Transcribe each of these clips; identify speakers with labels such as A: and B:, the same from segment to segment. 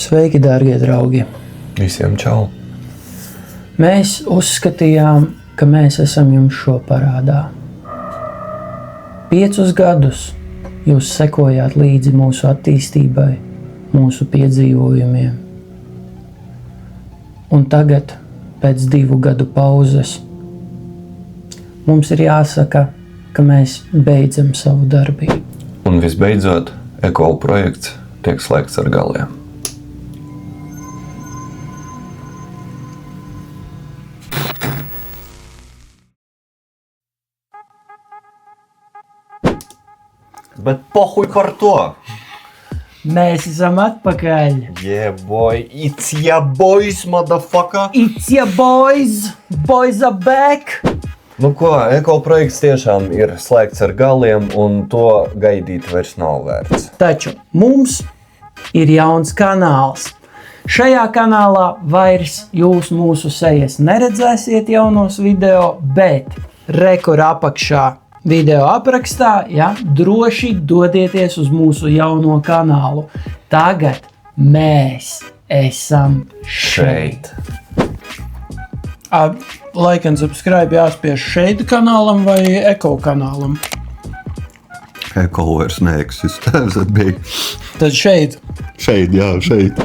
A: Sveiki, dārgie draugi!
B: Visiem čau!
A: Mēs uzskatījām, ka mēs esam jums šo parādā. 5 gadus jūs sekojāt līdzi mūsu attīstībai, mūsu piedzīvojumiem. Un tagad, pēc 2 gadu pauzes, mums ir jāsaka, ka mēs beidzam savu darbību.
B: Un visbeidzot, Ekola projekts tiek slēgts ar galiem. Bet pohuj par to!
A: Mēs esam atpakaļ!
B: Yeah, boy! It's ya boys, motherfucker!
A: It's ya boys! Boys are back!
B: Nu ko, Ekola projekts tiešām ir slēgts ar galiem, un to gaidīt vairs nav vērts.
A: Taču mums ir jauns kanāls. Šajā kanālā vairs jūs mūsu sejas neredzēsiet jaunos video, bet rekur apakšā video aprakstā, droši dodieties uz mūsu jauno kanālu. Tagad mēs esam šeit. Like and subscribe jāspiež šeit kanālam vai Eko kanālam?
C: Ekola vairs neeksistē, bija.
A: Tad šeit.
C: Šeit, jā, šeit.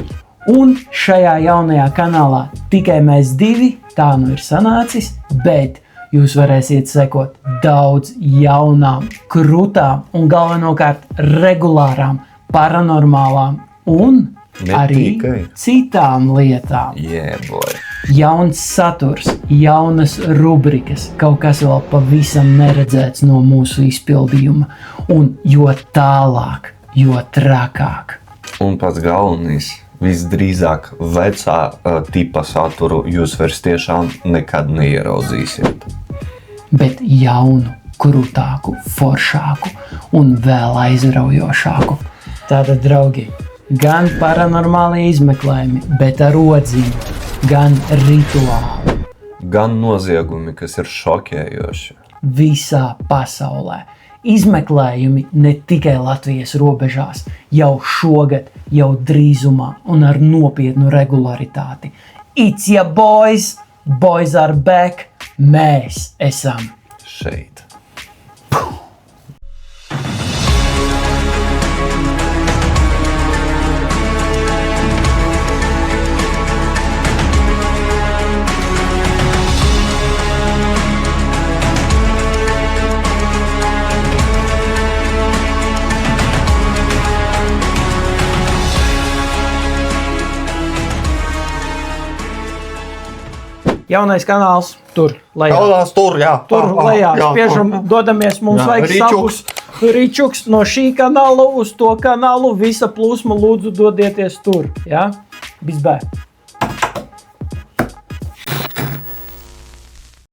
A: Un šajā jaunajā kanālā tikai mēs 2, tā nu ir sanācis, bet jūs varēsiet sekot daudz jaunām, krutām un galvenokārt regulārām, paranormālām un arī citām lietām.
B: Yeah, boy!
A: Jauns saturs, jaunas rubrikas, kaut kas vēl pavisam neredzēts no mūsu izpildījuma. Un jo tālāk, jo trakāk.
B: Un pats galvenais, visdrīzāk vecā tipa saturu jūs vairs tiešām nekad neieraudzīsiet.
A: Bet jaunu, krutāku, foršāku un vēl aizraujošāku. Tātad, draugi, gan paranormāli izmeklējumi, bet ar odziņu, gan rituāli.
B: Gan noziegumi, kas ir šokējoši.
A: Visā pasaulē. Izmeklējumi ne tikai Latvijas robežās, jau šogad, jau drīzumā un ar nopietnu regularitāti. It's ya boys, boys are back, mēs esam
B: šeit.
A: Jaunais kanāls tur lejā.
B: Tur, jā.
A: Tur lejā. Spiežam, dodamies, mums vajag savus ričuks no šī kanāla uz to kanālu. Visa plūsma lūdzu dodieties tur. Bizbē.